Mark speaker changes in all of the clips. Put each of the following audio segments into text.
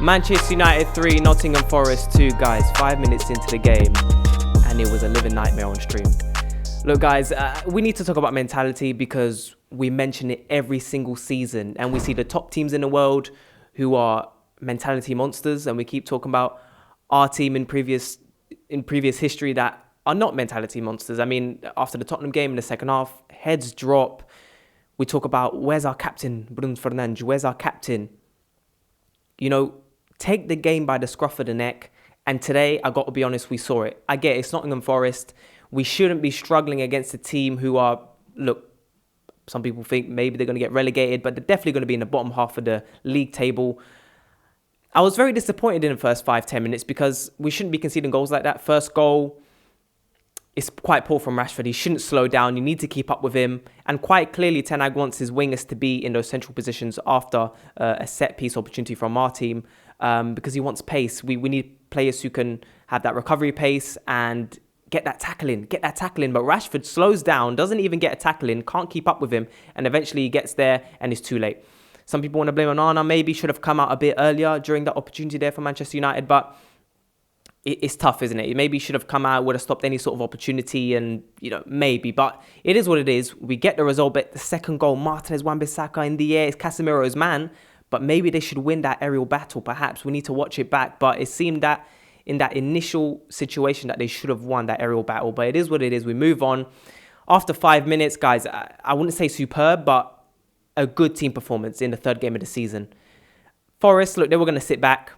Speaker 1: Manchester United 3, Nottingham Forest 2, guys. 5 minutes into the game, and it was a living nightmare on stream. Look, guys, we need to talk about mentality because we mention it every single season, and we see the top teams in the world who are mentality monsters, and we keep talking about our team in previous history that are not mentality monsters. I mean, after the Tottenham game in the second half, heads drop. We talk about, where's our captain, Bruno? Where's our captain? You know, take the game by the scruff of the neck. And today, I got to be honest, we saw it. I get it, it's Nottingham Forest. We shouldn't be struggling against a team who are, look, some people think maybe they're going to get relegated, but they're definitely going to be in the bottom half of the league table. I was very disappointed in the first 5-10 minutes because we shouldn't be conceding goals like that. First goal is quite poor from Rashford. He shouldn't slow down. You need to keep up with him. And quite clearly, Ten Hag wants his wingers to be in those central positions after a set-piece opportunity from our team because he wants pace. We need players who can have that recovery pace and get that tackle in. But Rashford slows down, doesn't even get a tackle in, can't keep up with him, and eventually he gets there and it's too late. Some people want to blame Onana. Maybe should have come out a bit earlier during that opportunity there for Manchester United, but it's tough, isn't it? Maybe should have come out, would have stopped any sort of opportunity, and, you know, maybe. But it is what it is. We get the result, but the second goal, Martinez, Wan-Bissaka in the air, it's Casemiro's man. But maybe they should win that aerial battle, perhaps. We need to watch it back. But it seemed that in that initial situation that they should have won that aerial battle. But it is what it is. We move on. After 5 minutes, guys, I wouldn't say superb, but a good team performance in the third game of the season. Forest, look, they were going to sit back.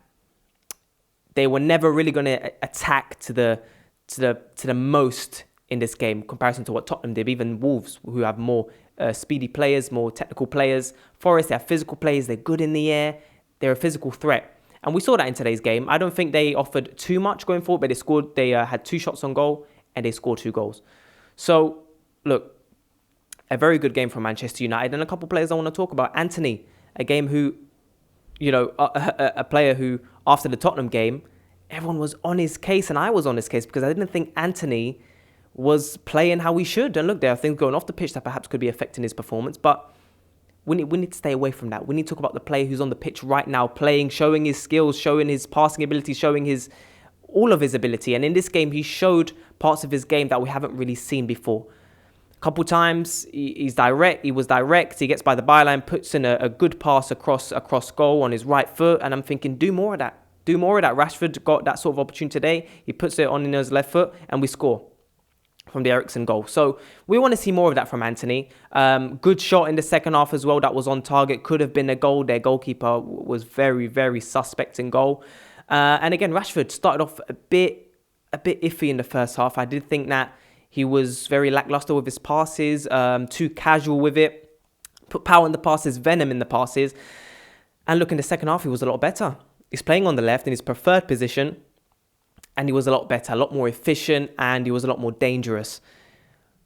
Speaker 1: They were never really going to attack to the most in this game, in comparison to what Tottenham did. Even Wolves, who have more speedy players, more technical players. Forest, they have physical players. They're good in the air. They're a physical threat. And we saw that in today's game. I don't think they offered too much going forward, but they scored. They had 2 shots on goal, and they scored 2 goals. So, look, a very good game from Manchester United. And a couple of players I want to talk about. Anthony, a game who, you know, a player who, after the Tottenham game, everyone was on his case, and I was on his case because I didn't think Anthony was playing how he should. And look, there are things going off the pitch that perhaps could be affecting his performance, but we need to stay away from that. We need to talk about the player who's on the pitch right now, playing, showing his skills, showing his passing ability, showing all of his ability. And in this game, he showed parts of his game that we haven't really seen before. A couple times, he's direct. He was direct. He gets by the byline, puts in a good pass across goal on his right foot. And I'm thinking, do more of that. Do more of that. Rashford got that sort of opportunity today. He puts it on in his left foot, and we score from the Eriksen goal. So we want to see more of that from Anthony. Good shot in the second half as well. That was on target. Could have been a goal. Their goalkeeper was very, very suspect in goal. And again, Rashford started off a bit iffy in the first half. I did think that he was very lackluster with his passes, too casual with it. Put power in the passes, venom in the passes. And look, in the second half, he was a lot better. He's playing on the left in his preferred position, and he was a lot better, a lot more efficient, and he was a lot more dangerous.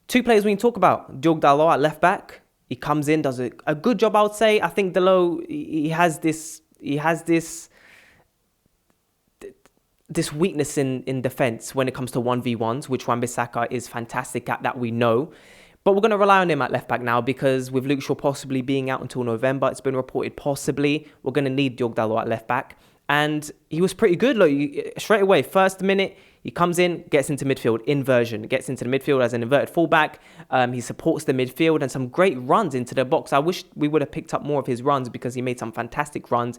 Speaker 1: 2 players we can talk about. Diogo Dalot at left back. He comes in, does a good job, I would say. I think Dalot, he has this weakness in defense when it comes to 1v1s, which Wan-Bissaka is fantastic at, that we know. But we're going to rely on him at left back now because with Luke Shaw possibly being out until November, it's been reported possibly, we're going to need Diogo Dalot at left back. And he was pretty good. Look, straight away, first minute, he comes in, gets into midfield, inversion, gets into the midfield as an inverted fullback. He supports the midfield and some great runs into the box. I wish we would have picked up more of his runs because he made some fantastic runs.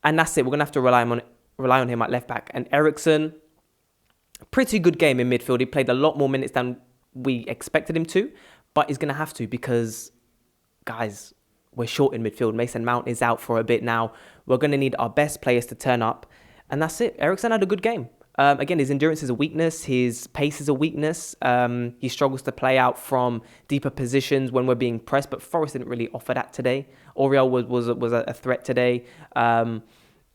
Speaker 1: And that's it. We're going to have to rely on him at left back. And Eriksen, pretty good game in midfield. He played a lot more minutes than we expected him to, but he's going to have to because, guys, we're short in midfield. Mason Mount is out for a bit now. We're going to need our best players to turn up. And that's it. Eriksen had a good game. Again, his endurance is a weakness. His pace is a weakness. He struggles to play out from deeper positions when we're being pressed, but Forest didn't really offer that today. Oriel was a threat today.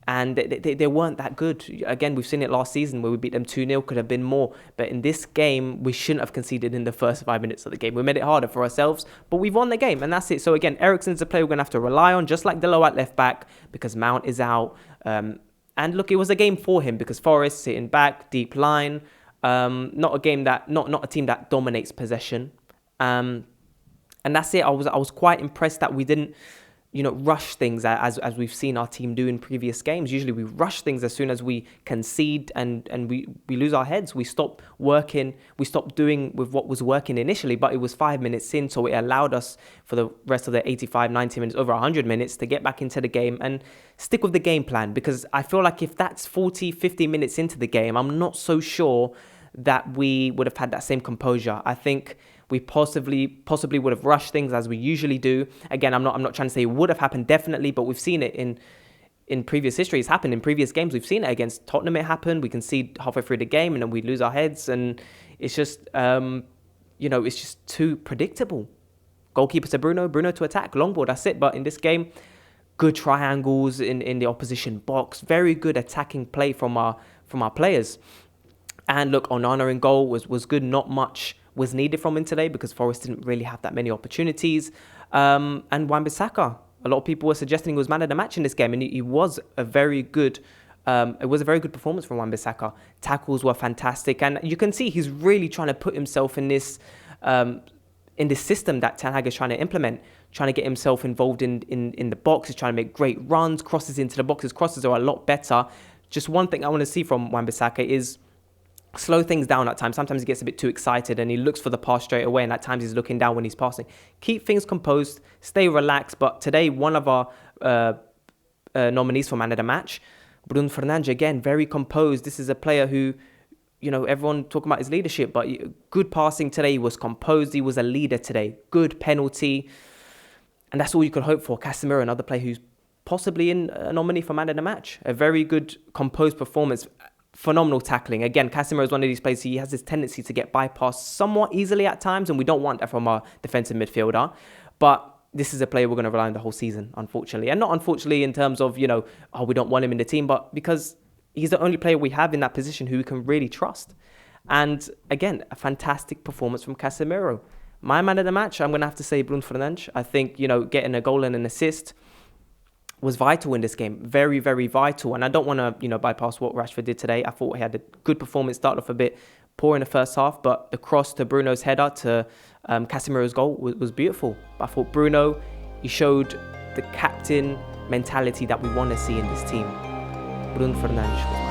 Speaker 1: And they weren't that good. Again, we've seen it last season where we beat them 2-0, could have been more. But in this game, we shouldn't have conceded in the first 5 minutes of the game. We made it harder for ourselves, but we've won the game, and that's it. So again, Eriksen's a player we're going to have to rely on, just like Dalot at left back, because Mount is out. And look, it was a game for him because Forest sitting back, deep line. Not a team that dominates possession. And that's it. I was quite impressed that we didn't rush things as we've seen our team do in previous games. Usually we rush things as soon as we concede and we lose our heads. We stop working. We stop doing with what was working initially, but it was 5 minutes in. So it allowed us for the rest of the 85, 90 minutes, over 100 minutes to get back into the game and stick with the game plan. Because I feel like if that's 40, 50 minutes into the game, I'm not so sure that we would have had that same composure. I think we possibly would have rushed things as we usually do. Again, I'm not trying to say it would have happened definitely, but we've seen it in previous history. It's happened in previous games. We've seen it against Tottenham. It happened. We concede halfway through the game and then we lose our heads, and it's just it's just too predictable. Goalkeeper to Bruno to attack, long ball. That's it. But in this game, good triangles in the opposition box. Very good attacking play from our players. And look, Onana in goal was good. Not much was needed from him today because Forest didn't really have that many opportunities. And Wan-Bissaka, a lot of people were suggesting he was man of the match in this game, and he was a very good. It was a very good performance from Wan-Bissaka. Tackles were fantastic, and you can see he's really trying to put himself in this system that Ten Hag is trying to implement. Trying to get himself involved in the box. He's trying to make great runs, crosses into the box. His crosses are a lot better. Just one thing I want to see from Wan-Bissaka is slow things down at times. Sometimes he gets a bit too excited and he looks for the pass straight away, and at times he's looking down when he's passing. Keep things composed, stay relaxed. But today, one of our nominees for man of the match, Bruno Fernandes, again, very composed. This is a player who, everyone talking about his leadership, but good passing today. He was composed. He was a leader today. Good penalty. And that's all you could hope for. Casemiro, another player who's possibly a nominee for man of the match. A very good, composed performance. Phenomenal tackling. Again, Casemiro is one of these players. He has this tendency to get bypassed somewhat easily at times, and we don't want that from our defensive midfielder. But this is a player we're going to rely on the whole season, unfortunately. And not unfortunately in terms of, we don't want him in the team, but because he's the only player we have in that position who we can really trust. And again, a fantastic performance from Casemiro. My man of the match, I'm going to have to say Bruno Fernandes. I think, getting a goal and an assist was vital in this game. Very, very vital. And I don't want to, bypass what Rashford did today. I thought he had a good performance, started off a bit poor in the first half, but the cross to Bruno's header to Casemiro's goal was beautiful. But I thought Bruno, he showed the captain mentality that we want to see in this team. Bruno Fernandes was